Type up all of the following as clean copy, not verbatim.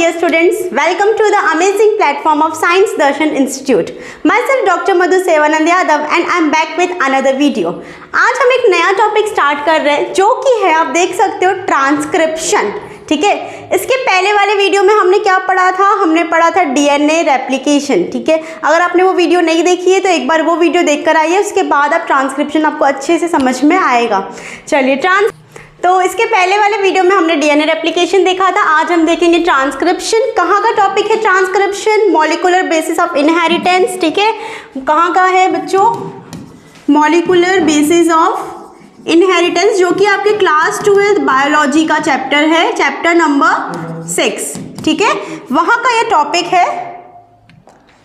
dear students, welcome to the amazing platform of Science Darshan Institute. Myself Dr. Madhu Sevanand Yadav and I am back with another video. आज हम एक नया topic start कर रहे हैं जो कि है, आप देख सकते हो, ट्रांसक्रिप्शन। ठीक है, इसके पहले वाले वीडियो में हमने क्या पढ़ा था? हमने पढ़ा था डीएनए रेप्लिकेशन। ठीक है, अगर आपने वो वीडियो नहीं देखी है तो एक बार वो वीडियो देखकर आइए, उसके बाद आप ट्रांसक्रिप्शन आपको अच्छे से समझ में आएगा। चलिए, तो इसके पहले वाले वीडियो में हमने डीएनए रेप्लिकेशन देखा था। आज हम देखेंगे ट्रांसक्रिप्शन। कहाँ का टॉपिक है transcription? Molecular basis of inheritance. ठीक है, कहाँ का है बच्चों? मॉलिक्यूलर बेसिस ऑफ इनहेरिटेंस, जो कि आपके क्लास 12 बायोलॉजी का चैप्टर है, चैप्टर नंबर 6। ठीक है, वहाँ का ये टॉपिक है।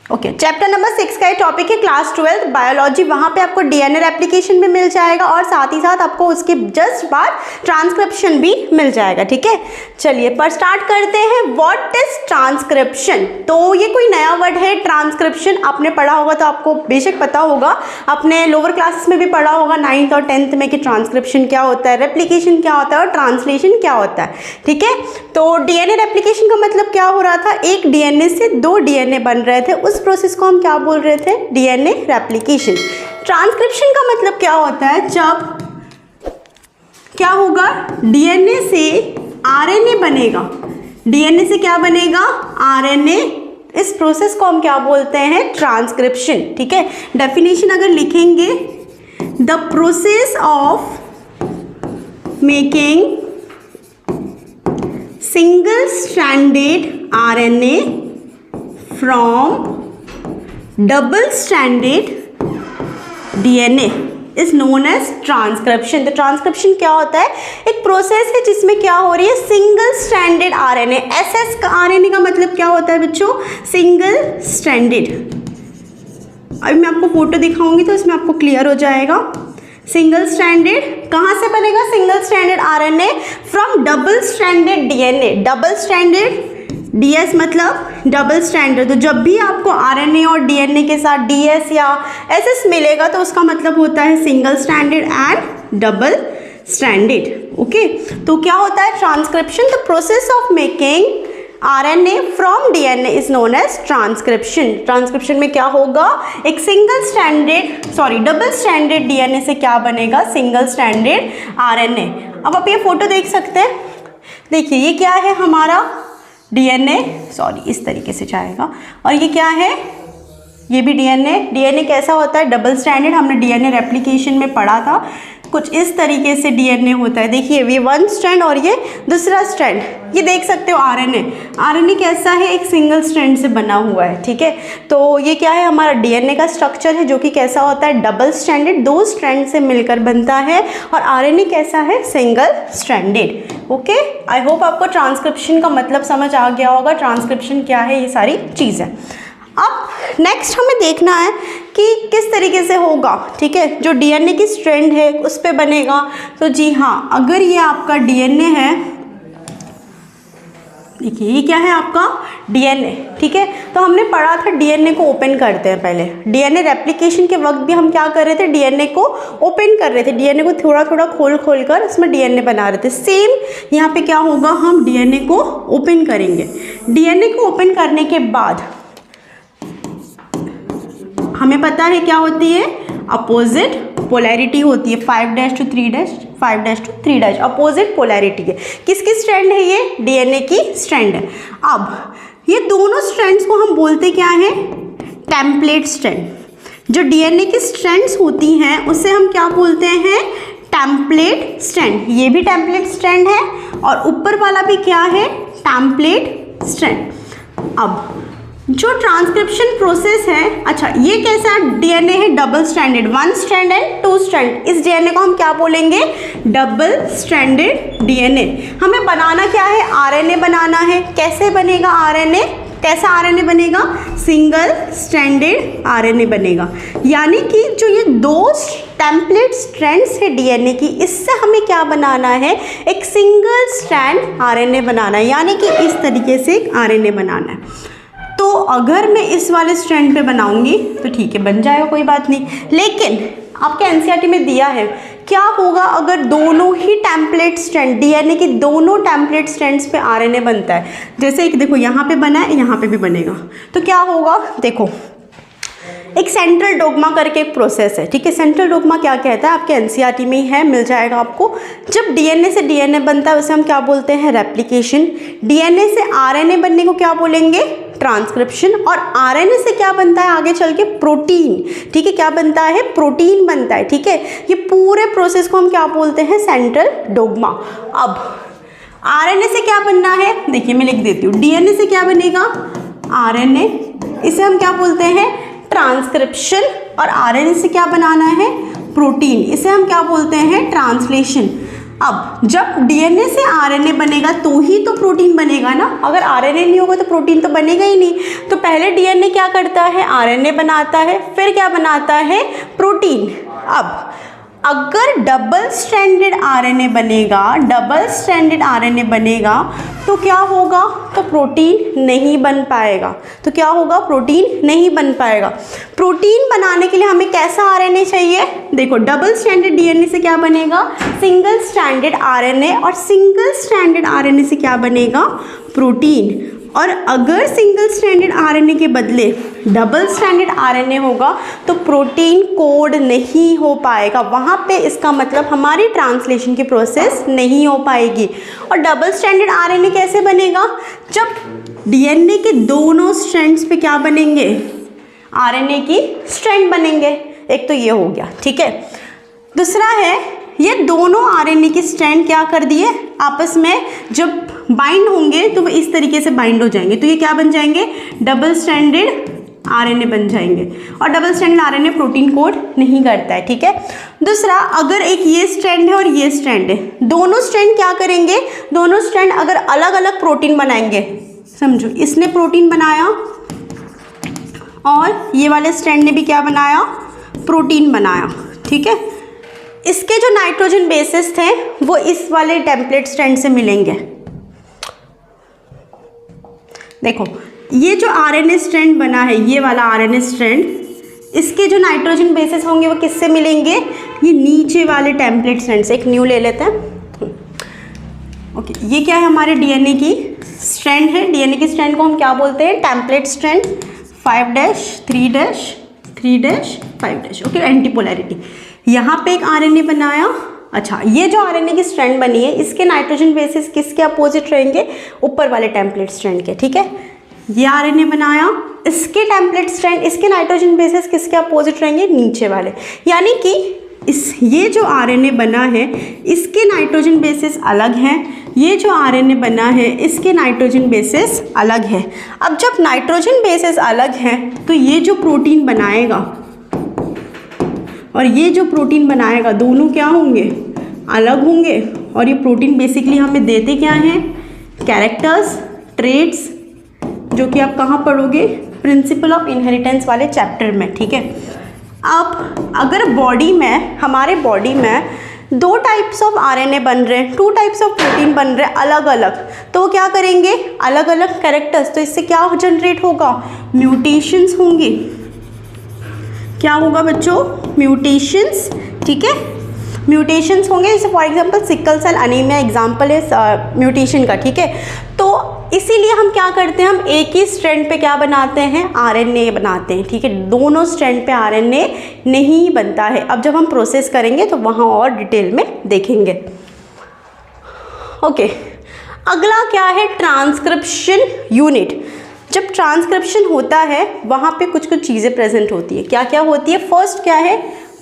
ओके, चैप्टर नंबर 6 का ये टॉपिक है, क्लास 12 बायोलॉजी। वहाँ पे आपको डीएनए रेप्लिकेशन भी मिल जाएगा और साथ ही साथ आपको उसके जस्ट बाद ट्रांसक्रिप्शन भी मिल जाएगा। ठीक है, चलिए पर स्टार्ट करते हैं। What is transcription? तो ये कोई नया वर्ड है ट्रांसक्रिप्शन। आपने पढ़ा होगा तो आपको बेशक पता होगा, अपने लोअर क्लासेस में भी पढ़ा होगा 9th और 10th में कि ट्रांसक्रिप्शन क्या होता है, रेप्लिकेशन क्या होता है और ट्रांसलेशन क्या होता है। ठीक है, तो डीएनए रेप्लिकेशन का मतलब क्या हो रहा था? एक डीएनए से 2 डीएनए बन रहे थे, उस प्रोसेस को हम क्या बोल रहे थे? DNA replication. ट्रांसक्रिप्शन का मतलब क्या होता है? जब क्या होगा, डीएनए से आरएनए बनेगा। डीएनए से क्या बनेगा? आरएनए। इस प्रोसेस को हम क्या बोलते हैं? ट्रांसक्रिप्शन। ठीक है, डेफिनेशन अगर लिखेंगे, the process of making single stranded RNA from double stranded DNA is known as transcription. तो ट्रांसक्रिप्शन क्या होता है? एक प्रोसेस है जिसमें क्या हो रही है? Single stranded RNA. एसएस का आरएनए का मतलब क्या होता है बच्चों? Single stranded. अभी मैं आपको फोटो दिखाऊंगी तो इसमें आपको क्लियर हो जाएगा। सिंगल स्ट्रैंडेड कहाँ से बनेगा? Single stranded RNA from double stranded DNA. Double stranded, DS मतलब डबल स्ट्रैंडेड। तो जब भी आपको आरएनए और डीएनए के साथ डीएस या एसएस मिलेगा तो उसका मतलब होता है single stranded and double stranded. Okay, तो क्या होता है transcription? The process of making RNA from DNA is known as transcription. Transcription में क्या होगा? एक डबल स्ट्रैंडेड डीएनए से क्या बनेगा? Single stranded RNA. अब आप ये फोटो देख सकते हैं। देखिए, ये क्या है? हमारा डीएनए, इस तरीके से जाएगा। और ये क्या है? ये भी डीएनए। डीएनए कैसा होता है? Double stranded. हमने डीएनए रेप्लिकेशन में पढ़ा था, कुछ इस तरीके से डीएनए होता है। देखिए, ये 1 स्ट्रैंड और ये दूसरा स्ट्रैंड। ये देख सकते हो आरएनए। आरएनए कैसा है? एक सिंगल स्ट्रैंड से बना हुआ है। ठीक है, तो ये क्या है? हमारा डीएनए का स्ट्रक्चर है जो कि कैसा होता है? डबल स्ट्रैंडेड, 2 स्ट्रैंड से मिलकर बनता है। और आरएनए कैसा है? Single stranded. Okay, I hope आपको ट्रांसक्रिप्शन का मतलब समझ आ गया होगा। ट्रांसक्रिप्शन क्या है, ये सारी चीज़ें। अब नेक्स्ट हमें देखना है कि किस तरीके से होगा। ठीक है, जो डीएनए की स्ट्रैंड है उस पे बनेगा। तो जी हाँ, अगर ये आपका डीएनए है, देखिए ये क्या है? आपका डीएनए। ठीक है, तो हमने पढ़ा था डीएनए को ओपन करते हैं पहले। डीएनए रेप्लिकेशन के वक्त भी हम क्या कर रहे थे? डीएनए को ओपन कर रहे थे। डीएनए को थोड़ा थोड़ा खोल कर उसमें डीएनए बना रहे थे। सेम यहाँ पे क्या होगा? हम डीएनए को ओपन करेंगे। डीएनए को ओपन करने के बाद हमें पता है क्या होती है? अपोजिट पोलैरिटी होती है। 5' to 3' अपोजिट पोलैरिटी है। किसकी स्ट्रैंड है ये? डीएनए की स्ट्रैंड है। अब ये दोनों स्ट्रैंड्स को हम बोलते क्या है? Template strand. जो डीएनए की स्ट्रैंड्स होती हैं उसे हम क्या बोलते हैं? Template strand. ये भी टेम्पलेट स्ट्रैंड है और ऊपर वाला भी क्या है? Template strand. अब जो ट्रांसक्रिप्शन प्रोसेस है, अच्छा ये कैसा डीएनए है? Double stranded, 1 strand and 2 strand. इस डीएनए को हम क्या बोलेंगे? Double stranded DNA. हमें बनाना क्या है? आरएनए बनाना है। कैसे बनेगा आरएनए? कैसा आरएनए बनेगा? सिंगल स्ट्रैंडेड आरएनए बनेगा। यानी कि जो ये 2 टेम्पलेट स्ट्रैंड्स है डीएनए की, इससे हमें क्या बनाना है? एक सिंगल स्ट्रैंड आरएनए बनाना है। यानी कि इस तरीके से एक आरएनए बनाना है। तो अगर मैं इस वाले स्ट्रैंड पे बनाऊंगी तो ठीक है, बन जाएगा, कोई बात नहीं। लेकिन आपके एनसीईआरटी में दिया है क्या होगा अगर दोनों ही टेम्पलेट स्ट्रैंड, डीएनए के दोनों टेम्पलेट स्ट्रैंड्स पे आरएनए बनता है, जैसे एक देखो यहाँ पे बना है, यहाँ पे भी बनेगा, तो क्या होगा, देखो एक सेंट्रल डोग्मा करके एक प्रोसेस है, ठीक है। सेंट्रल डोग्मा क्या कहता है, आपके एनसीईआरटी में ही है, मिल जाएगा आपको। जब डीएनए से डीएनए बनता है उसे हम क्या बोलते हैं, रेप्लिकेशन। डीएनए से आरएनए बनने को क्या बोलेंगे, ट्रांसक्रिप्शन। और आरएनए से क्या बनता है आगे चल के, प्रोटीन, ठीक है। क्या बनता है, प्रोटीन बनता है, ठीक है। ये पूरे प्रोसेस को हम क्या बोलते हैं, सेंट्रल डोग्मा। अब आरएनए से क्या बनना है, देखिए मैं लिख देती हूँ, डीएनए से क्या बनेगा, आरएनए, इसे हम क्या बोलते हैं, ट्रांसक्रिप्शन। और आरएनए से क्या बनाना है, प्रोटीन, इसे हम क्या बोलते हैं, ट्रांसलेशन। अब जब डीएनए से आरएनए बनेगा तो ही तो प्रोटीन बनेगा ना, अगर आरएनए नहीं होगा तो प्रोटीन तो बनेगा ही नहीं। तो पहले डीएनए क्या करता है, आरएनए बनाता है, फिर क्या बनाता है, प्रोटीन। अब अगर डबल स्ट्रैंडेड आरएनए बनेगा, डबल स्ट्रैंडेड आरएनए बनेगा तो क्या होगा, तो प्रोटीन नहीं बन पाएगा। तो क्या होगा, प्रोटीन नहीं बन पाएगा। प्रोटीन बनाने के लिए हमें कैसा आरएनए चाहिए, देखो डबल स्ट्रैंडेड डीएनए से क्या बनेगा, सिंगल स्ट्रैंडेड आरएनए, और सिंगल स्ट्रैंडेड आरएनए से क्या बनेगा, प्रोटीन। और अगर सिंगल स्ट्रैंडेड आरएनए के बदले डबल स्ट्रैंडेड आरएनए होगा तो प्रोटीन कोड नहीं हो पाएगा, वहाँ पे इसका मतलब हमारी ट्रांसलेशन की प्रोसेस नहीं हो पाएगी। और डबल स्ट्रैंडेड आरएनए कैसे बनेगा, जब डीएनए के दोनों स्ट्रैंड्स पे क्या बनेंगे, आरएनए की स्ट्रैंड बनेंगे। एक तो ये हो गया, ठीक है। दूसरा है, ये दोनों आरएनए की स्ट्रैंड क्या कर दिए, आपस में जब बाइंड होंगे तो वो इस तरीके से बाइंड हो जाएंगे, तो ये क्या बन जाएंगे, डबल स्ट्रैंडेड आरएनए बन जाएंगे। और double stranded RNA protein code नहीं करता है, ठीक है। दूसरा, अगर एक ये स्ट्रैंड है और ये स्ट्रैंड है, दोनों स्ट्रैंड क्या करेंगे, दोनों स्ट्रैंड अगर अलग अलग प्रोटीन बनाएंगे, समझो इसने प्रोटीन बनाया और ये वाले स्ट्रैंड ने भी क्या बनाया, प्रोटीन बनाया, ठीक है। इसके जो नाइट्रोजन बेसिस थे वो इस वाले टेम्पलेट स्ट्रैंड से मिलेंगे। देखो ये जो आरएनए स्ट्रैंड बना है, ये वाला आरएनए स्ट्रैंड, इसके जो नाइट्रोजन बेसिस होंगे वो किससे मिलेंगे, ये नीचे वाले टेम्पलेट स्ट्रैंड से। एक न्यू ले लेते हैं, ओके। ये क्या है, हमारे डीएनए की स्ट्रैंड है। डीएनए की स्ट्रैंड को हम क्या बोलते हैं, टेम्पलेट स्ट्रैंड, 5'3'3'5', ओके, एंटीपोलैरिटी। यहाँ पे एक आरएनए बनाया। अच्छा, ये जो आरएनए की स्ट्रैंड बनी है इसके नाइट्रोजन बेसिस किसके अपोजिट रहेंगे, ऊपर वाले टेम्पलेट स्ट्रैंड के, ठीक है। ये आरएनए बनाया, इसके टेम्पलेट स्ट्रैंड, इसके नाइट्रोजन बेसिस किसके अपोजिट रहेंगे, नीचे वाले। यानी कि ये जो आरएनए बना है इसके नाइट्रोजन बेसिस अलग हैं, ये जो आरएनए बना है इसके नाइट्रोजन बेसिस अलग है। अब जब नाइट्रोजन बेसिस अलग हैं तो ये जो प्रोटीन बनाएगा और ये जो प्रोटीन बनाएगा, दोनों क्या होंगे, अलग होंगे। और ये प्रोटीन बेसिकली हमें देते क्या हैं, कैरेक्टर्स, ट्रेट्स, जो कि आप कहाँ पढ़ोगे, प्रिंसिपल ऑफ इनहेरिटेंस वाले चैप्टर में, ठीक है। अब अगर बॉडी में, हमारे बॉडी में 2 टाइप्स ऑफ आरएनए बन रहे हैं, 2 टाइप्स ऑफ प्रोटीन बन रहे हैं अलग अलग, तो वो क्या करेंगे, अलग अलग कैरेक्टर्स, तो इससे क्या जनरेट होगा, म्यूटेशंस होंगे। क्या होगा बच्चों, म्यूटेशंस, ठीक है, म्यूटेशंस होंगे। जैसे for example sickle cell anaemia example है म्यूटेशन का, ठीक है। तो इसीलिए हम क्या करते हैं, हम एक ही स्ट्रैंड पे क्या बनाते हैं, आरएनए बनाते हैं, ठीक है। दोनों स्ट्रैंड पे आरएनए नहीं बनता है। अब जब हम प्रोसेस करेंगे तो वहाँ और डिटेल में देखेंगे, ओके। अगला क्या है, ट्रांसक्रिप्शन यूनिट। जब ट्रांसक्रिप्शन होता है वहाँ पे कुछ कुछ चीज़ें प्रेजेंट होती है। क्या क्या होती है, फर्स्ट क्या है,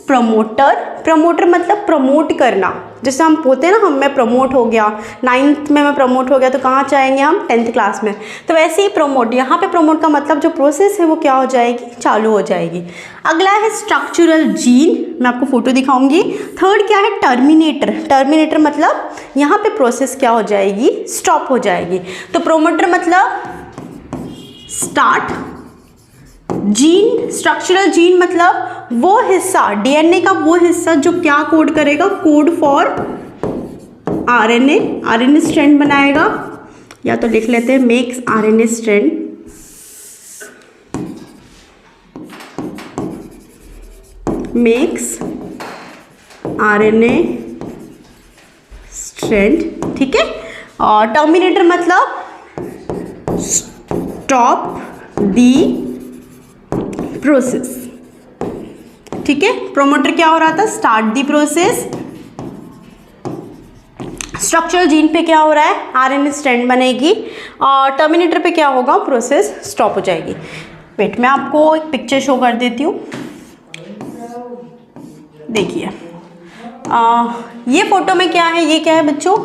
प्रमोटर। प्रमोटर मतलब प्रमोट करना। जैसे हम होते हैं ना, हम मैं प्रमोट हो गया, 9th में मैं प्रमोट हो गया, तो कहाँ जाएंगे हम, 10th क्लास में। तो वैसे ही प्रमोट, यहाँ पे प्रमोट का मतलब जो प्रोसेस है वो क्या हो जाएगी, चालू हो जाएगी। अगला है स्ट्रक्चरल जीन, मैं आपको फोटो दिखाऊंगी। थर्ड क्या है, टर्मिनेटर। टर्मिनेटर मतलब यहाँ पे प्रोसेस क्या हो जाएगी, स्टॉप हो जाएगी। तो प्रमोटर मतलब स्टार्ट, जीन, स्ट्रक्चरल जीन मतलब वो हिस्सा, डीएनए का वो हिस्सा जो क्या कोड करेगा, code for RNA, RNA strand बनाएगा। या तो लिख लेते हैं makes RNA strand, makes RNA strand, ठीक है। और टर्मिनेटर मतलब स्टॉप दी प्रोसेस, ठीक है। प्रोमोटर क्या हो रहा था, start the process. Structural gene पे क्या हो रहा है, आरएनए स्ट्रैंड बनेगी, और टर्मिनेटर पे क्या होगा, प्रोसेस स्टॉप हो जाएगी। वेट, मैं आपको एक पिक्चर शो कर देती हूँ, देखिए। ये फोटो में क्या है, ये क्या है बच्चों,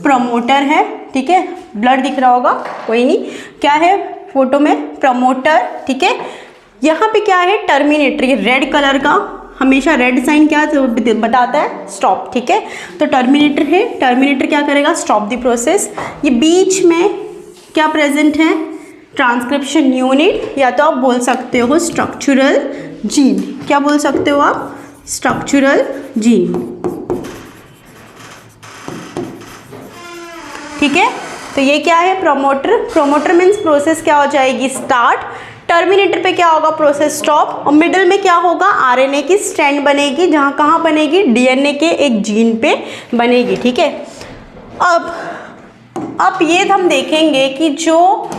प्रमोटर है, ठीक है। ब्लड दिख रहा होगा, कोई नहीं, क्या है फोटो में, प्रमोटर, ठीक है। यहाँ पे क्या है, टर्मिनेटर, ये रेड कलर का, हमेशा रेड साइन क्या बताता है, स्टॉप, ठीक है। तो टर्मिनेटर है, टर्मिनेटर क्या करेगा, स्टॉप द प्रोसेस। ये बीच में क्या प्रेजेंट है, ट्रांसक्रिप्शन यूनिट, या तो आप बोल सकते हो स्ट्रक्चरल जीन। क्या बोल सकते हो आप, स्ट्रक्चरल जीन, ठीक है। तो ये क्या है, प्रमोटर। प्रमोटर मीन्स प्रोसेस क्या हो जाएगी, स्टार्ट। टर्मिनेटर पे क्या होगा, प्रोसेस स्टॉप। और मिडल में क्या होगा, आरएनए की स्ट्रैंड बनेगी, जहां कहाँ बनेगी, डीएनए के एक जीन पे बनेगी, ठीक है। अब ये हम देखेंगे कि जो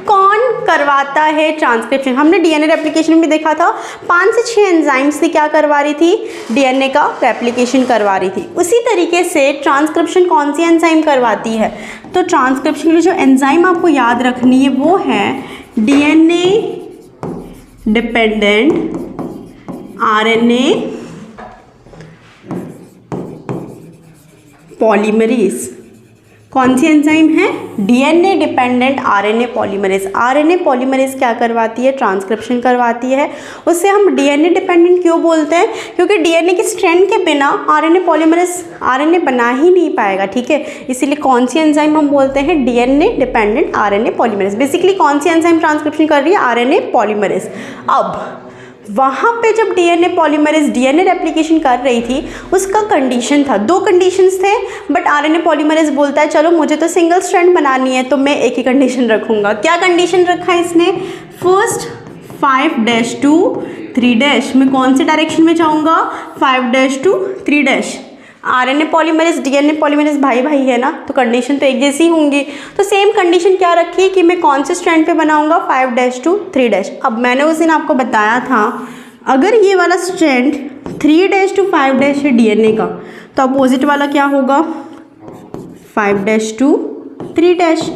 कौन करवाता है ट्रांसक्रिप्शन। हमने डीएनए रेप्लिकेशन में भी देखा था, 5 से 6 एंजाइम्स से क्या करवा रही थी, डीएनए का रेप्लिकेशन करवा रही थी। उसी तरीके से ट्रांसक्रिप्शन कौन सी एंजाइम करवाती है, तो ट्रांसक्रिप्शन के लिए जो एंजाइम आपको याद रखनी है वो है डीएनए डिपेंडेंट आरएनए पॉलीमरेज। कौन सी एंजाइम है, DNA dependent RNA polymerase. RNA polymerase क्या करवाती है, ट्रांसक्रिप्शन करवाती है। उससे हम डीएनए डिपेंडेंट क्यों बोलते हैं, क्योंकि डीएनए की स्ट्रैंड के बिना आरएनए पॉलीमरेज आरएनए बना ही नहीं पाएगा, ठीक है। इसीलिए कौन सी एंजाइम हम बोलते हैं, DNA dependent RNA polymerase. Basically कौन सी एंजाइम ट्रांसक्रिप्शन कर रही है, आरएनए पॉलीमरेज। अब वहाँ पे जब डीएनए पॉलीमरेज डीएनए रेप्लिकेशन कर रही थी, उसका कंडीशन था, 2 कंडीशंस थे, बट आरएनए पॉलीमरेज बोलता है चलो मुझे तो सिंगल स्ट्रैंड बनानी है, तो मैं एक ही कंडीशन रखूँगा। क्या कंडीशन रखा है इसने, फर्स्ट 5' to 3', मैं कौन से डायरेक्शन में जाऊँगा, 5' to 3'। RNA polymerase DNA polymerase भाई भाई है ना, तो कंडीशन तो एक जैसी होंगी। तो सेम कंडीशन क्या रखी कि मैं कौन से स्ट्रैंड पे बनाऊंगा, 5' to 3'। अब मैंने उस दिन आपको बताया था, अगर ये वाला स्ट्रैंड 3' to 5' है डीएनए का, तो अपोजिट वाला क्या होगा, 5' to 3'।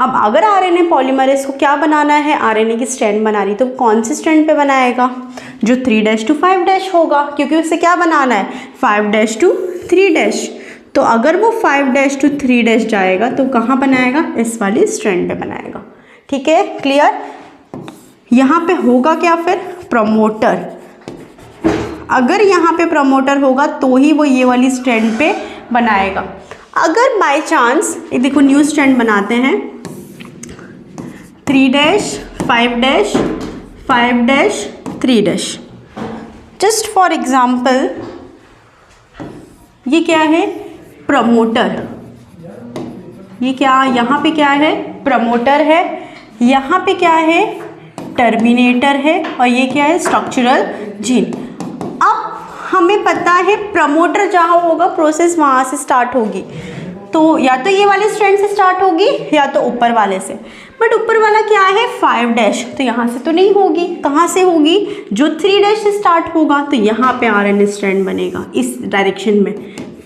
अब अगर आरएनए पॉलीमरेज को क्या बनाना है, आरएनए की स्ट्रैंड बना रही, तो कौन से स्ट्रैंड पे बनाएगा, जो 3' to 5' होगा, क्योंकि उसे क्या बनाना है, 5' to 3'। तो अगर वो 5' to 3' जाएगा तो कहाँ बनाएगा, इस वाली स्ट्रैंड पे बनाएगा, ठीक है, क्लियर। यहाँ पे होगा क्या फिर, प्रमोटर। अगर यहाँ पे प्रमोटर होगा तो ही वो ये वाली स्ट्रैंड पे बनाएगा। अगर बाय चांस ये देखो न्यू स्ट्रैंड बनाते हैं, 3', 5', 5', 3'। जस्ट फॉर एग्जाम्पल ये क्या है, प्रमोटर। ये क्या, यहाँ पे क्या है, प्रमोटर है, यहाँ पे क्या है, टर्मिनेटर है, और ये क्या है, स्ट्रक्चरल जीन। अब हमें पता है प्रमोटर जहाँ होगा प्रोसेस वहाँ से स्टार्ट होगी, तो या तो ये वाले स्ट्रैंड से स्टार्ट होगी या तो ऊपर वाले से। बट ऊपर वाला क्या है, 5', तो यहाँ से तो नहीं होगी, कहाँ से होगी, जो 3' से स्टार्ट होगा, तो यहाँ पे आरएनए स्ट्रैंड बनेगा इस डायरेक्शन में,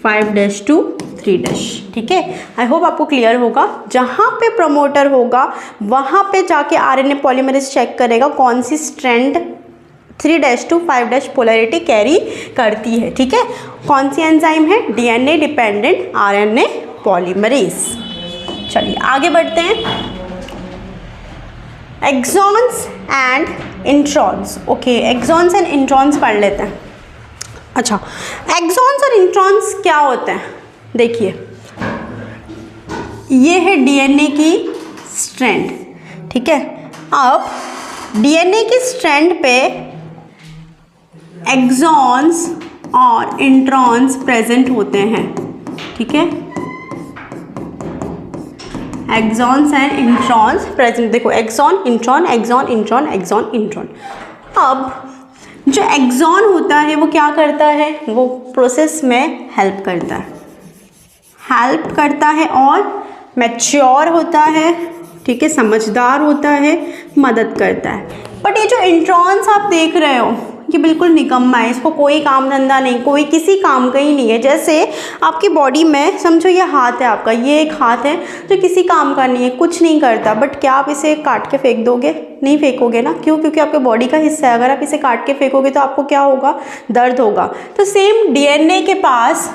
5' to 3', ठीक है। आई होप आपको क्लियर होगा। जहाँ पे प्रमोटर होगा वहाँ पे जाके आरएनए पॉलीमरेज चेक करेगा कौन सी स्ट्रैंड 3' to 5' पोलैरिटी कैरी करती है, ठीक है। कौन सी एंजाइम है, डीएनए डिपेंडेंट आरएनए पॉलीमरेज। चलिए आगे बढ़ते हैं, exons and introns. Okay, exons and introns पढ़ लेते हैं। अच्छा, एक्सॉन्स और इंट्रॉन्स क्या होते हैं, देखिए ये है डीएनए की स्ट्रैंड, ठीक है। अब डीएनए की स्ट्रैंड पे एक्सॉन्स और इंट्रॉन्स प्रेजेंट होते हैं, ठीक है। एक्सॉन्स एंड इंट्रॉन्स प्रेजेंट, देखो exon intron exon intron exon intron. अब जो एक्सॉन होता है वो क्या करता है, वो प्रोसेस में हेल्प करता है और मैच्योर होता है, ठीक है, समझदार होता है, मदद करता है। बट ये जो इंट्रॉन्स आप देख रहे हो ये बिल्कुल निकम्मा है, इसको कोई काम धंधा नहीं, कोई किसी काम का ही नहीं है। जैसे आपकी बॉडी में समझो ये हाथ है आपका, ये एक हाथ है जो किसी काम का नहीं है, कुछ नहीं करता, बट क्या आप इसे काट के फेंक दोगे? नहीं फेंकोगे ना, क्यों? क्योंकि आपके बॉडी का हिस्सा है। अगर आप इसे काट के फेंकोगे तो आपको क्या होगा? दर्द होगा। तो सेम डीएनए के पास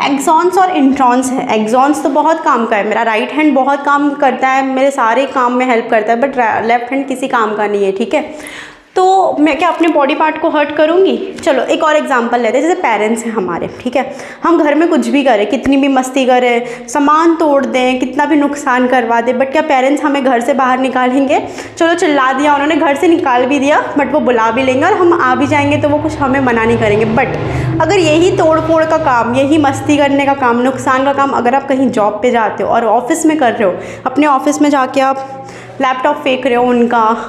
एक्सॉन्स और इंट्रॉन्स है। एक्सॉन्स तो बहुत काम का है, मेरा राइट हैंड बहुत काम करता है, मेरे सारे काम में हेल्प करता है, बट लेफ्ट हैंड किसी काम का नहीं है, ठीक है। तो मैं क्या अपने बॉडी पार्ट को हर्ट करूँगी? चलो एक और एग्जांपल लेते हैं। जैसे पेरेंट्स हैं हमारे, ठीक है, हम घर में कुछ भी करें, कितनी भी मस्ती करें, सामान तोड़ दें, कितना भी नुकसान करवा दें, बट क्या पेरेंट्स हमें घर से बाहर निकालेंगे? चलो चिल्ला दिया उन्होंने, घर से निकाल भी दिया, बट वो बुला भी लेंगे और हम आ भी जाएंगे तो वो कुछ हमें मना नहीं करेंगे। बट अगर यही तोड़ फोड़ का काम, यही मस्ती करने का काम, नुकसान का काम अगर आप कहीं जॉब पे जाते हो और ऑफिस में कर रहे हो, अपने ऑफिस में जाके आप लैपटॉप फेंक रहे हो,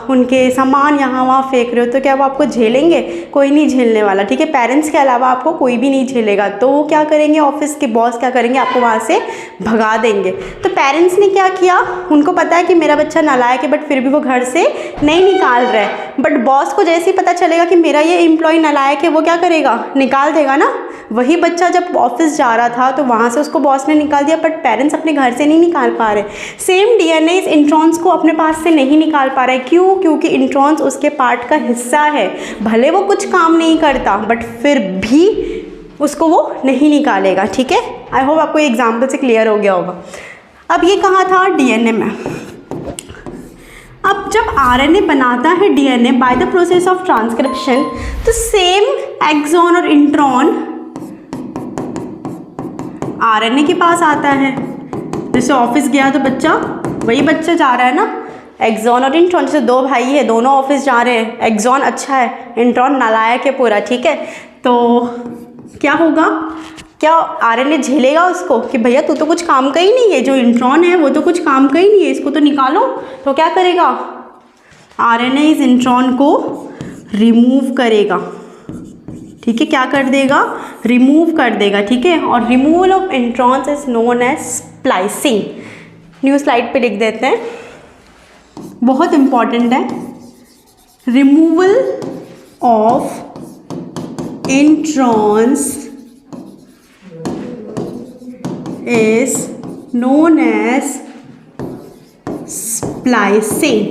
उनके सामान यहाँ वहाँ फेंक रहे हो, तो क्या वो आपको झेलेंगे? कोई नहीं झेलने वाला, ठीक है। पेरेंट्स के अलावा आपको कोई भी नहीं झेलेगा। तो वो क्या करेंगे, ऑफिस के बॉस क्या करेंगे, आपको वहाँ से भगा देंगे। तो पेरेंट्स ने क्या किया, उनको पता है कि मेरा बच्चा नालायक है, बट फिर भी वो घर से नहीं निकाल रहा है। बट बॉस को जैसे ही पता चलेगा कि मेरा ये एम्प्लॉय नालायक है, वो क्या करेगा? निकाल देगा ना। वही बच्चा जब ऑफिस जा रहा था तो वहाँ से उसको बॉस ने निकाल दिया, बट पेरेंट्स अपने घर से नहीं निकाल पा रहे। सेम डीएनए इस इंट्रॉन्स को अपने पास से नहीं निकाल पा रहा है। क्यों? क्योंकि इंट्रॉन्स उसके पार्ट का हिस्सा है, भले वो कुछ काम नहीं करता, बट फिर भी उसको वो नहीं निकालेगा, ठीक है। आई होप आपको ये एग्जाम्पल से क्लियर हो गया होगा। अब ये कहाँ था? डीएनए में। अब जब आरएनए बनाता है DNA by the process of transcription, तो सेम एक्सॉन और इंट्रॉन आरएनए के पास आता है। जैसे ऑफिस गया तो बच्चा, वही बच्चा जा रहा है ना, एक्सॉन और इंट्रॉन। जैसे दो भाई है, दोनों ऑफिस जा रहे हैं, एक्सॉन अच्छा है, इंट्रॉन नालायक है पूरा, ठीक है। तो क्या होगा, क्या आरएनए झेलेगा उसको कि भैया तू तो कुछ काम का ही नहीं है, जो इंट्रॉन है वो तो कुछ काम का ही नहीं है, इसको तो निकालो? तो क्या करेगा? आरएनए इस इंट्रॉन को रिमूव करेगा, ठीक है। क्या कर देगा? रिमूव कर देगा, ठीक है। और removal of introns is known as splicing. New slide पे लिख देते हैं, बहुत इंपॉर्टेंट है। Removal of introns is known as splicing,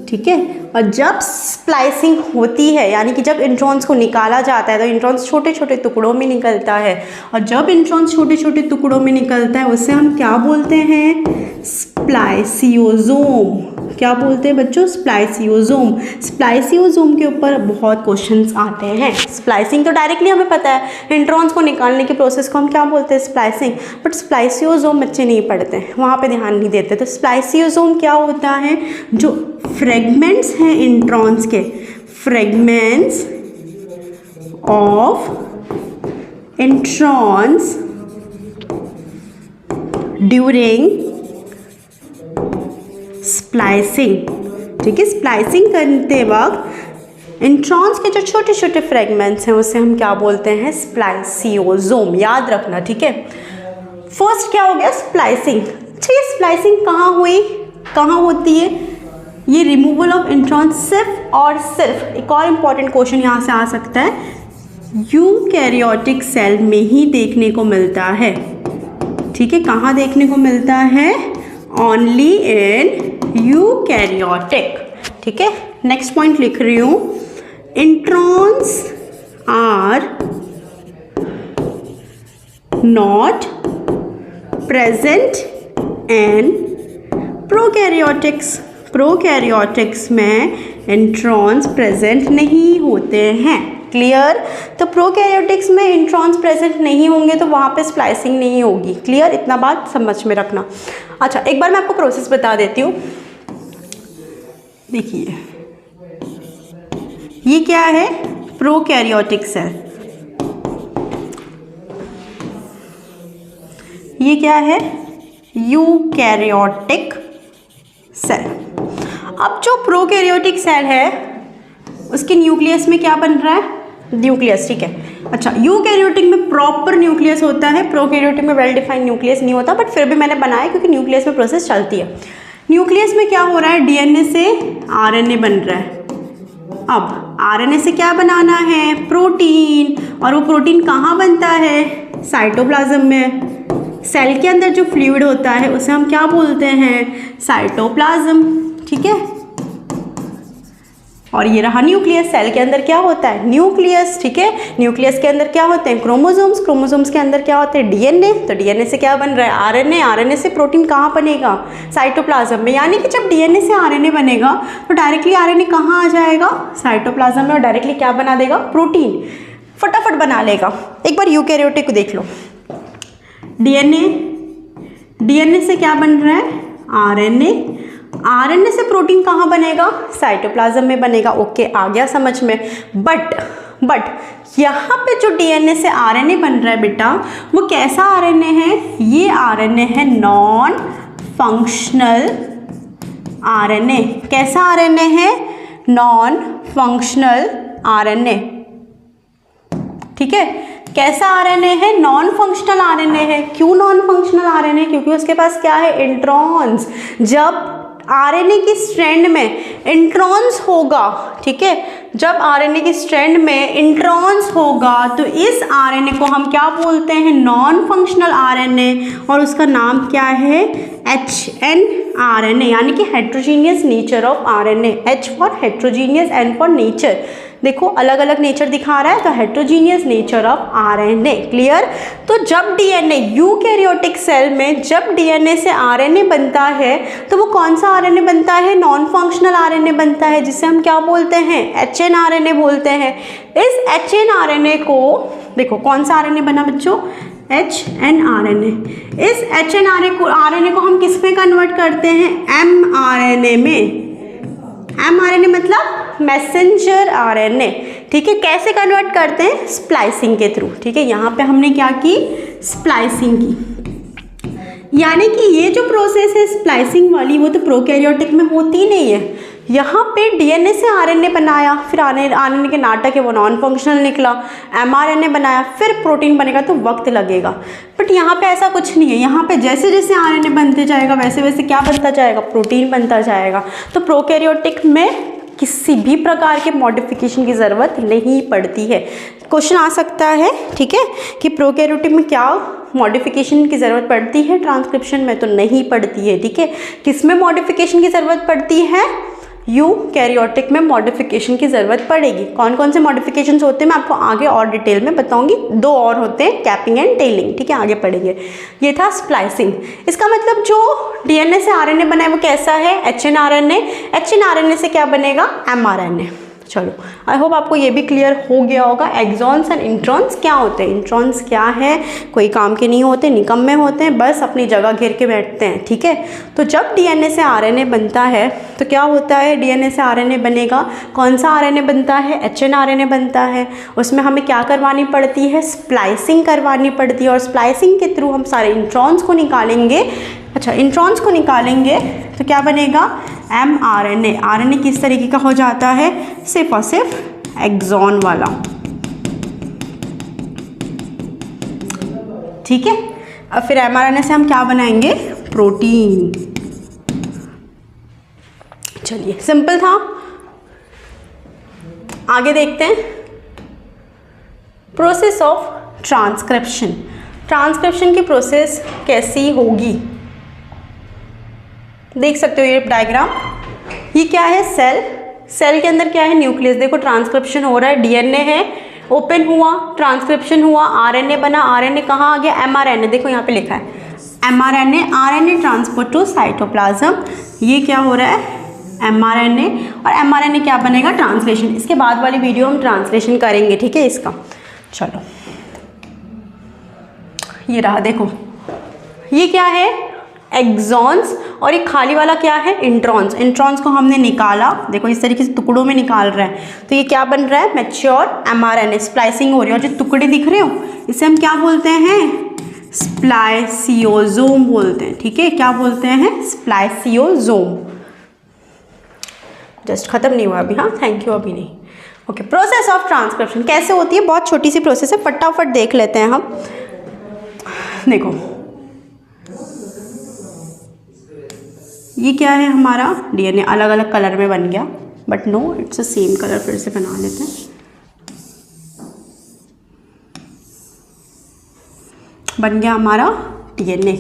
ठीक है। और जब स्प्लाइसिंग होती है, यानी कि जब इंट्रॉन्स को निकाला जाता है, तो इंट्रॉन्स छोटे छोटे टुकड़ों में निकलता है, और जब इंट्रॉन्स छोटे छोटे टुकड़ों में निकलता है उसे हम क्या बोलते हैं? स्प्लाइसियोसोम। क्या बोलते हैं बच्चों? स्प्लाइसियोसोम। स्प्लाइसियोसोम के ऊपर बहुत क्वेश्चंस आते हैं। स्प्लाइसिंग तो डायरेक्टली हमें पता है, इंट्रॉन्स को निकालने की प्रोसेस को हम क्या बोलते हैं? स्प्लाइसिंग। बट स्प्लाइसियोसोम बच्चे नहीं पढ़ते, वहाँ पे ध्यान नहीं देते। तो स्प्लाइसियोसोम क्या होता है? जो फ्रेगमेंट्स हैं इंट्रॉन्स के, fragments of introns during splicing, ठीक है। स्प्लाइसिंग करते वक्त इंट्रॉन्स के जो छोटे छोटे फ्रेगमेंट्स हैं उसे हम क्या बोलते हैं? स्प्लाइसियोसोम। याद रखना, ठीक है। फर्स्ट क्या हो गया? स्प्लाइसिंग। अच्छा, ये स्प्लाइसिंग कहाँ हुई, कहाँ होती है? ये रिमूवल ऑफ इंट्रॉन्स सिर्फ और सिर्फ, एक और इम्पॉर्टेंट क्वेश्चन यहाँ से आ सकता है, यूकैरियोटिक सेल में ही देखने को मिलता है, ठीक है। कहाँ देखने को मिलता है? ओनली इन यूकैरियोटिक, ठीक है। नेक्स्ट पॉइंट लिख रही हूँ, introns are not present in prokaryotics. Prokaryotics में इंट्रॉन्स प्रेजेंट नहीं होते हैं। क्लियर? तो प्रोकैरियोटिक्स में इंट्रॉन्स प्रेजेंट नहीं होंगे तो वहाँ पे स्प्लाइसिंग नहीं होगी। क्लियर? इतना बात समझ में रखना। अच्छा, एक बार मैं आपको प्रोसेस बता देती हूँ। देखिए, ये क्या है? Prokaryotic cell. ये क्या है? Eukaryotic cell. अब जो प्रोकैरियोटिक सेल है उसके न्यूक्लियस में क्या बन रहा है, न्यूक्लियस, ठीक है। अच्छा, यूकैरियोटिक में प्रॉपर न्यूक्लियस होता है, प्रोकैरियोटिक में वेल डिफाइंड न्यूक्लियस नहीं होता, बट फिर भी मैंने बनाया क्योंकि न्यूक्लियस में प्रोसेस चलती है। न्यूक्लियस में क्या हो रहा है, डीएनए से आरएनए बन रहा है। अब आरएनए से क्या बनाना है, प्रोटीन, और वो प्रोटीन कहाँ बनता है, साइटोप्लाज्म में। सेल के अंदर जो फ्लूइड होता है उसे हम क्या बोलते हैं, साइटोप्लाज्म, ठीक है। और ये रहा न्यूक्लियस। सेल के अंदर क्या होता है, न्यूक्लियस, ठीक है। न्यूक्लियस के अंदर क्या होते हैं, क्रोमोसोम्स, क्रोमोसोम्स के अंदर क्या होते हैं, डीएनए। तो डीएनए से क्या बन रहा है, आरएनए, आरएनए से प्रोटीन कहाँ बनेगा, साइटोप्लाज्म में। यानी कि जब डीएनए से आरएनए बनेगा तो डायरेक्टली आरएनए कहाँ आ जाएगा, साइटोप्लाज्म में, और डायरेक्टली क्या बना देगा, प्रोटीन फटाफट बना लेगा। एक बार यूकैरियोटिक को देख लो, डीएनए से क्या बन रहा है, आरएनए, आरएनए से प्रोटीन कहाँ बनेगा, साइटोप्लाज्म में बनेगा। ओके, आ गया समझ में। बट यहाँ पे जो डीएनए से आरएनए बन रहा है बेटा, वो कैसा आरएनए है, ये आरएनए है नॉन फंक्शनल आरएनए। कैसा आरएनए है, नॉन फंक्शनल आरएनए, ठीक है। कैसा आरएनए है, नॉन फंक्शनल आरएनए है। क्यों नॉन फंक्शनल आरएनए, क्योंकि उसके पास क्या है, इंट्रॉन्स। जब आरएनए की स्ट्रैंड में इंट्रॉन्स होगा, ठीक है, जब आरएनए की स्ट्रैंड में इंट्रॉन्स होगा तो इस आरएनए को हम क्या बोलते हैं, नॉन फंक्शनल आरएनए, और उसका नाम क्या है, HNRNA, यानी कि heterogeneous nature of RNA. H for heterogeneous, N for nature. देखो अलग अलग नेचर दिखा रहा है, तो heterogeneous nature of RNA, clear. तो जब डीएनए, यूकैरियोटिक सेल में जब डीएनए से आरएनए बनता है तो वो कौन सा आरएनए बनता है, नॉन फंक्शनल आरएनए बनता है, जिसे हम क्या बोलते हैं, HNRNA बोलते हैं। इस HNRNA को देखो, कौन सा आरएनए बना बच्चों, HNRNA। इस HNRNA को हम किस में कन्वर्ट करते हैं, mRNA में। mRNA मतलब मैसेंजर आरएनए, ठीक है। कैसे कन्वर्ट करते हैं, स्प्लाइसिंग के थ्रू, ठीक है। यहाँ पे हमने क्या की, स्प्लाइसिंग की। यानी कि ये जो प्रोसेस है स्प्लाइसिंग वाली, वो तो प्रोकैरियोटिक में होती नहीं है। यहाँ पे डीएनए से आरएनए बनाया, फिर आरएनए के नाटक है वो नॉन फंक्शनल निकला, एमआरएनए बनाया, फिर प्रोटीन बनेगा, तो वक्त लगेगा। बट यहाँ पे ऐसा कुछ नहीं है। यहाँ पे जैसे जैसे आरएनए बनते जाएगा वैसे वैसे क्या बनता जाएगा, प्रोटीन बनता जाएगा। तो प्रोकैरियोटिक में किसी भी प्रकार के मॉडिफिकेशन की ज़रूरत नहीं पड़ती है। क्वेश्चन आ सकता है, ठीक है, कि प्रोकैरियोटिक में क्या मॉडिफिकेशन की ज़रूरत पड़ती है, ट्रांसक्रिप्शन में तो नहीं पड़ती है, ठीक है। किस में मॉडिफिकेशन की ज़रूरत पड़ती है, यूकैरियोटिक में मॉडिफिकेशन की ज़रूरत पड़ेगी। कौन कौन से मॉडिफिकेशंस होते हैं मैं आपको आगे और डिटेल में बताऊंगी। 2 और होते हैं, कैपिंग एंड टेलिंग, ठीक है, आगे पढ़ेंगे। ये था स्प्लाइसिंग। इसका मतलब जो डीएनए से आरएनए बना है वो कैसा है, HNRNA। HNRNA से क्या बनेगा, mRNA। चलो, आई होप आपको ये भी क्लियर हो गया होगा। एक्सॉन्स एंड इंट्रॉन्स क्या होते हैं, इंट्रॉन्स क्या है, कोई काम के नहीं होते, निकम्मे होते हैं, बस अपनी जगह घेर के बैठते हैं, ठीक है। तो जब डीएनए से आरएनए बनता है तो क्या होता है, डीएनए से आरएनए बनेगा, कौन सा आरएनए बनता है, HNRNA बनता है। उसमें हमें क्या करवानी पड़ती है, स्प्लाइसिंग करवानी पड़ती है, और स्प्लाइसिंग के थ्रू हम सारे इंट्रॉन्स को निकालेंगे। अच्छा, इंट्रॉन्स को निकालेंगे तो क्या बनेगा, mRNA। आरएनए किस तरीके का हो जाता है, सिर्फ और सिर्फ एक्सॉन वाला, ठीक है। अब फिर mRNA से हम क्या बनाएंगे, प्रोटीन। चलिए, सिंपल था। आगे देखते हैं, प्रोसेस ऑफ ट्रांसक्रिप्शन। ट्रांसक्रिप्शन की प्रोसेस कैसी होगी, देख सकते हो ये डायग्राम। ये क्या है, सेल के अंदर क्या है, न्यूक्लियस। देखो ट्रांसक्रिप्शन हो रहा है, डीएनए है, ओपन हुआ, ट्रांसक्रिप्शन हुआ, आरएनए बना, आरएनए कहाँ आ गया, mRNA। देखो यहाँ पे लिखा है mRNA, RNA transport to cytoplasm. ये क्या हो रहा है, mRNA, और mRNA क्या बनेगा, ट्रांसलेशन। इसके बाद वाली वीडियो हम ट्रांसलेशन करेंगे, ठीक है, इसका। चलो, ये रहा, देखो ये क्या है, एक्सॉन्स, और ये खाली वाला क्या है, इंट्रॉन्स। इंट्रॉन्स को हमने निकाला, देखो इस तरीके से टुकड़ों में निकाल रहा है, तो ये क्या बन रहा है, मैच्योर mRNA। स्प्लाइसिंग हो रही है, और जो टुकड़े दिख रहे हो इसे हम क्या बोलते हैं, स्प्लाइसियोसोम बोलते हैं, ठीक है। क्या बोलते हैं, स्प्लाइसियोसोम। जस्ट खत्म नहीं हुआ अभी, हाँ, थैंक यू, अभी नहीं। ओके, प्रोसेस ऑफ ट्रांसक्रिप्शन कैसे होती है, बहुत छोटी सी प्रोसेस है, फटाफट देख लेते हैं हम। देखो ये क्या है, हमारा डीएनए अलग अलग कलर में बन गया, but no it's a same colour, फिर से बना लेते हैं। बन गया हमारा डीएनए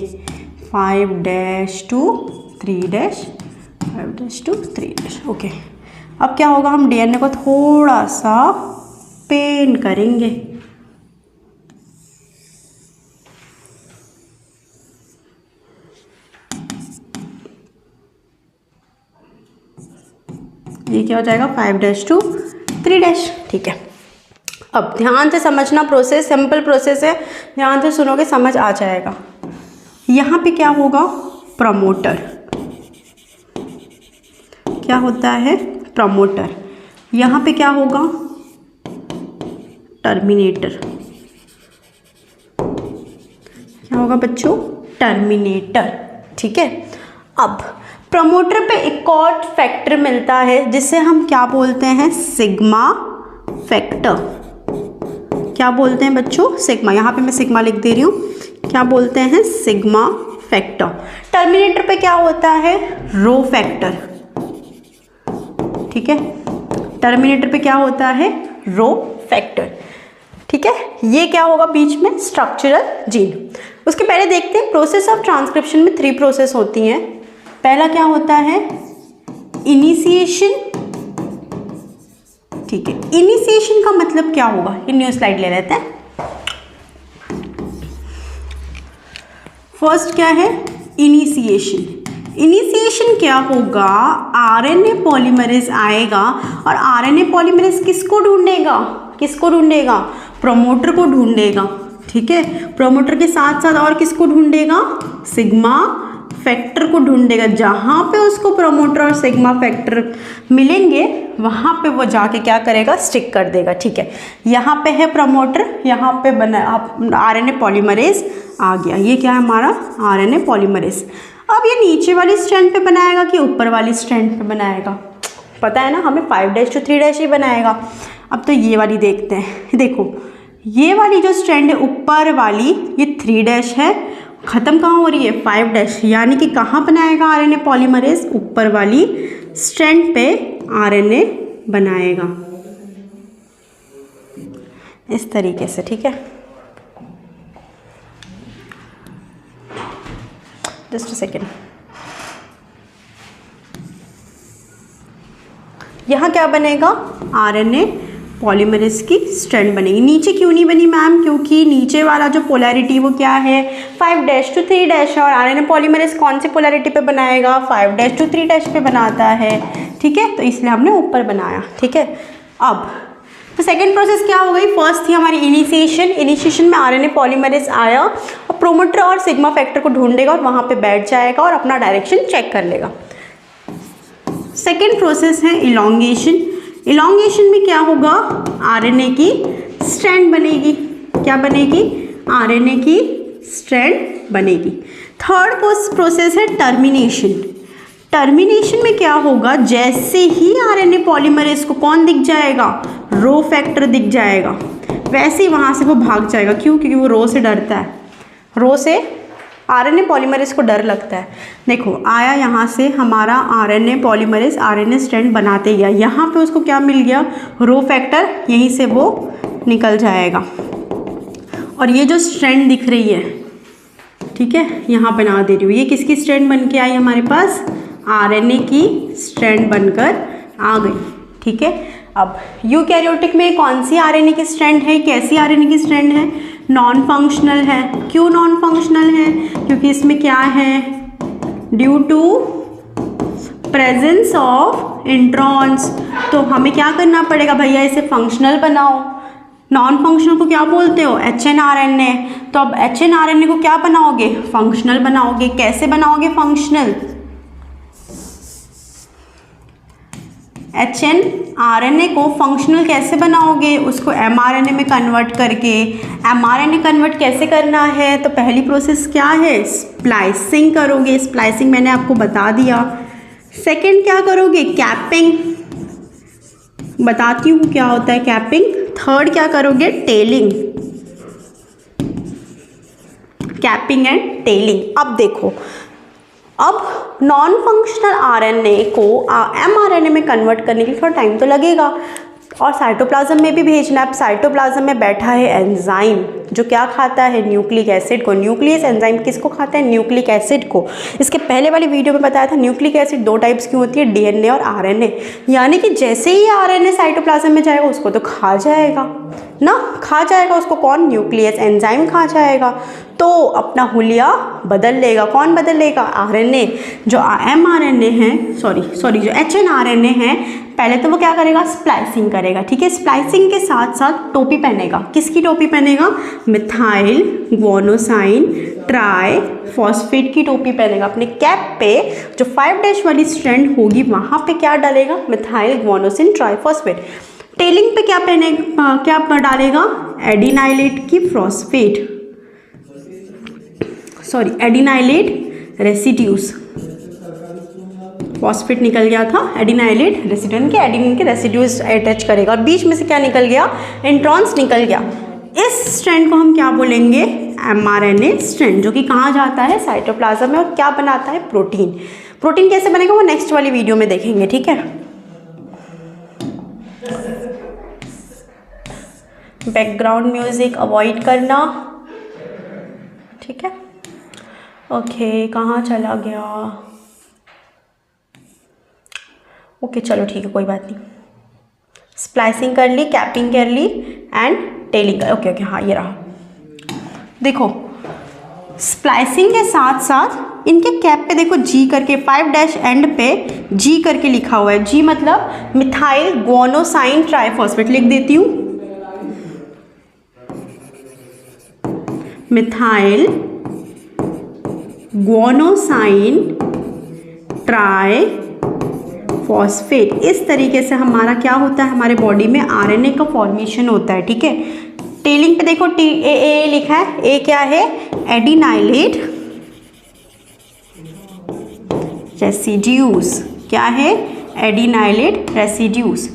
5-2-3-5-2-3। ओके, अब क्या होगा, हम डीएनए को थोड़ा सा पेन करेंगे। ये क्या हो जाएगा 5-2-3। ठीक है, अब ध्यान से समझना, प्रोसेस सिंपल प्रोसेस है, ध्यान से सुनोगे समझ आ जाएगा। यहाँ पे क्या होगा, प्रमोटर, क्या होता है प्रमोटर। यहाँ पे क्या होगा, टर्मिनेटर, क्या होगा बच्चों, टर्मिनेटर। ठीक है, अब प्रमोटर पे एक और फैक्टर मिलता है जिसे हम क्या बोलते हैं, सिग्मा फैक्टर। क्या बोलते हैं बच्चों, सिग्मा, यहाँ पे मैं सिग्मा लिख दे रही हूँ, क्या बोलते हैं, सिग्मा फैक्टर। टर्मिनेटर पे क्या होता है, रो फैक्टर। ठीक है, टर्मिनेटर पे क्या होता है, रो फैक्टर। ठीक है, ये क्या होगा बीच में, स्ट्रक्चरल जीन। उसके पहले देखते हैं, प्रोसेस ऑफ ट्रांसक्रिप्शन में 3 प्रोसेस होती हैं। पहला क्या होता है, इनिशिएशन। ठीक है, इनिशिएशन का मतलब क्या होगा, ये न्यू स्लाइड ले लेते हैं। फर्स्ट क्या है, इनिशिएशन। इनिशिएशन क्या होगा, आरएनए पॉलीमरेज आएगा और आरएनए पॉलीमरेज किसको ढूंढेगा, किसको ढूंढेगा, प्रमोटर को ढूंढेगा। ठीक है, प्रमोटर के साथ साथ और किसको ढूंढेगा, सिग्मा फैक्टर को ढूंढेगा। जहाँ पे उसको प्रमोटर और सिग्मा फैक्टर मिलेंगे वहाँ पे वो जाके क्या करेगा, स्टिक कर देगा। ठीक है, यहाँ पे है प्रमोटर, यहाँ पे बना आरएनए पॉलीमरेज आ गया। ये क्या है हमारा आरएनए पॉलीमरेज। अब ये नीचे वाली स्ट्रैंड पे बनाएगा कि ऊपर वाली स्ट्रैंड पे बनाएगा, पता है ना हमें 5-3 ही बनाएगा। अब तो ये वाली देखते हैं। देखो ये वाली जो स्ट्रैंड है ऊपर वाली, ये 3' है, ख़त्म कहाँ हो रही है 5', यानी कि कहाँ बनाएगा आरएनए पॉलीमरेज, ऊपर वाली स्ट्रैंड पे आरएनए बनाएगा इस तरीके से। ठीक है, जस्ट अ सेकेंड। यहाँ क्या बनेगा, आरएनए पॉलीमरेज की स्ट्रैंड बनेगी। नीचे क्यों नहीं बनी मैम, क्योंकि नीचे वाला जो पोलैरिटी वो क्या है 5-3 और आरएनए पॉलीमरेज कौन सी पोलैरिटी पे बनाएगा, 5-3 पे बनाता है। ठीक है, तो इसलिए हमने ऊपर बनाया। ठीक है, अब तो सेकेंड प्रोसेस क्या हो गई, फर्स्ट थी हमारी इनिशिएशन। इनिशिएशन में आरएनए पॉलीमरेज आया और प्रोमोटर और सिग्मा फैक्टर को ढूंढेगा और वहाँ पे बैठ जाएगा और अपना डायरेक्शन चेक कर लेगा। सेकेंड प्रोसेस है इलॉन्गेशन। इलॉन्गेशन में क्या होगा, आरएनए की स्ट्रैंड बनेगी। क्या बनेगी, आरएनए की स्ट्रैंड बनेगी। थर्ड प्रोसेस है टर्मिनेशन। टर्मिनेशन में क्या होगा, जैसे ही आरएनए पॉलीमरेज को कौन दिख जाएगा, रो फैक्टर दिख जाएगा, वैसे ही वहाँ से वो भाग जाएगा। क्यों, क्योंकि वो रो से डरता है, रो से आरएनए पॉलीमरेज को डर लगता है। देखो आया यहाँ से हमारा आरएनए पॉलीमरेज, आरएनए स्ट्रैंड बनाते गया, यहाँ पे उसको क्या मिल गया, रो फैक्टर, यहीं से वो निकल जाएगा। और ये जो स्ट्रैंड दिख रही है, ठीक है, यहाँ बना दे रही हूँ, ये किसकी स्ट्रैंड बन के आई हमारे पास, आरएनए की स्ट्रैंड बनकर आ गई। ठीक है, अब यूकैरियोटिक में कौन सी आरएनए की स्ट्रैंड है, कैसी आरएनए की स्ट्रैंड है, नॉन फंक्शनल है। क्यों नॉन फंक्शनल है, क्योंकि इसमें क्या है, due to presence of introns. तो हमें क्या करना पड़ेगा भैया, इसे फंक्शनल बनाओ। नॉन फंक्शनल को क्या बोलते हो, HNRNA। तो अब HNRNA को क्या बनाओगे, फंक्शनल बनाओगे। कैसे बनाओगे फंक्शनल, HNRNA को फंक्शनल कैसे बनाओगे, उसको mRNA में कन्वर्ट करके। mRNA कन्वर्ट कैसे करना है, तो पहली प्रोसेस क्या है, स्प्लाइसिंग करोगे। स्प्लाइसिंग मैंने आपको बता दिया। सेकंड क्या करोगे, कैपिंग। बताती हूँ क्या होता है कैपिंग। थर्ड क्या करोगे, टेलिंग, कैपिंग एंड टेलिंग। अब देखो, अब नॉन फंक्शनल आरएनए को एमआरएनए में कन्वर्ट करने के लिए थोड़ा टाइम तो लगेगा और साइटोप्लाज्म में भी भेजना है। साइटोप्लाज्म में बैठा है एंजाइम जो क्या खाता है, न्यूक्लिक एसिड को। न्यूक्लियस एंजाइम किसको खाता है, न्यूक्लिक एसिड को। इसके पहले वाली वीडियो में बताया था न्यूक्लिक एसिड दो टाइप्स की होती है, डीएनए और आरएनए। यानी कि जैसे ही आरएनए साइटोप्लाज्म में जाएगा उसको तो खा जाएगा ना, खा जाएगा उसको कौन, न्यूक्लियस एंजाइम खा जाएगा। तो अपना हुलिया बदल लेगा, कौन बदल लेगा, आरएनए। जो एमआरएनए है, सॉरी जो एचएनआरएनए है, पहले तो वो क्या करेगा, स्प्लाइसिंग करेगा, ठीक है। स्प्लाइसिंग के साथ साथ टोपी पहनेगा। किसकी टोपी पहनेगा, मिथाइल ग्वानोसाइन ट्राई फॉस्फेट की टोपी पहनेगा। अपने कैप पे जो 5' वाली स्ट्रैंड होगी वहाँ पे क्या डालेगा, मिथाइल ग्वानोसिन ट्राइफॉस्फेट। टेलिंग पे क्या पहनेगा, क्या डालेगा, एडिनाइलेट की फॉस्फेट, एडिनाइलेट रेसिड्यूज। फॉस्फेट निकल गया था, एडिनाइलेट रेसिड्यूज के एडिनिन के रेसिड्यूज अटैच करेगा। और बीच में से क्या निकल गया, इंट्रॉन्स निकल गया। इस स्ट्रैंड को हम क्या बोलेंगे, एमआरएनए स्ट्रैंड, जो कि कहाँ जाता है, साइटोप्लाज्म में, और क्या बनाता है, प्रोटीन। प्रोटीन कैसे बनेगा वो नेक्स्ट वाली वीडियो में देखेंगे, ठीक है। बैकग्राउंड म्यूजिक अवॉइड करना, ठीक है। ओके, कहाँ चला गया, ओके चलो ठीक है, कोई बात नहीं। स्प्लाइसिंग कर ली, कैपिंग कर ली एंड टेलिंग कर, ओके हाँ ये रहा। देखो स्प्लाइसिंग के साथ साथ इनके कैप पे देखो जी करके 5' एंड पे जी करके लिखा हुआ है। जी मतलब मिथाइल ग्वानोसाइन ट्राइफॉस्फेट, लिख देती हूँ, मिथाइल ग्वानोसाइन ट्राइफॉस्फेट। इस तरीके से हमारा क्या होता है, हमारे बॉडी में आरएनए का फॉर्मेशन होता है, ठीक है। टेलिंग पे देखो टी लिखा है, ए क्या है, एडिनाइलेट रेसिड्यूज, क्या है, एडिनाइलेट रेसिड्यूज।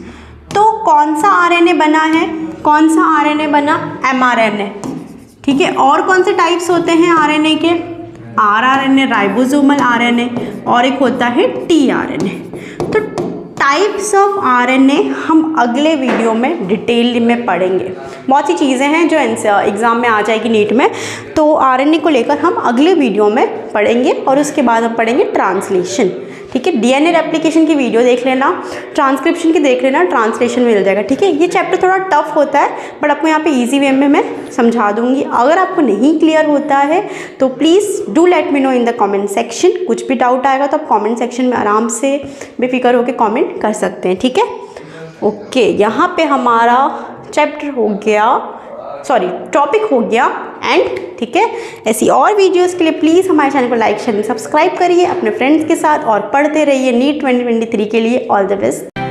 तो कौन सा आरएनए बना है, कौन सा आरएनए बना, एमआरएनए, ठीक है। और कौन से टाइप्स होते हैं आरएनए के, आरआरएनए, राइबोसोमल आरएनए, और एक होता है टीआरएनए। तो टाइप्स ऑफ आरएनए हम अगले वीडियो में डिटेल में पढ़ेंगे। बहुत सी चीज़ें हैं जो एग्ज़ाम में आ जाएगी नीट में, तो आरएनए को लेकर हम अगले वीडियो में पढ़ेंगे। और उसके बाद हम पढ़ेंगे ट्रांसलेशन, ठीक है। डीएनए रेप्लिकेशन की वीडियो देख लेना, ट्रांसक्रिप्शन की देख लेना, ट्रांसलेशन मिल जाएगा, ठीक है। ये चैप्टर थोड़ा टफ होता है बट आपको यहाँ पे इजी वे में मैं समझा दूंगी। अगर आपको नहीं क्लियर होता है तो please do let me know in the comment section. कुछ भी डाउट आएगा तो आप कमेंट सेक्शन में आराम से बेफिक्र होकर कमेंट कर सकते हैं, ठीक है। ओके, यहाँ पे हमारा चैप्टर हो गया, टॉपिक हो गया एंड, ठीक है। ऐसी और वीडियोस के लिए प्लीज़ हमारे चैनल को लाइक शेयर सब्सक्राइब करिए अपने फ्रेंड्स के साथ और पढ़ते रहिए नीट 2023 के लिए। All the best.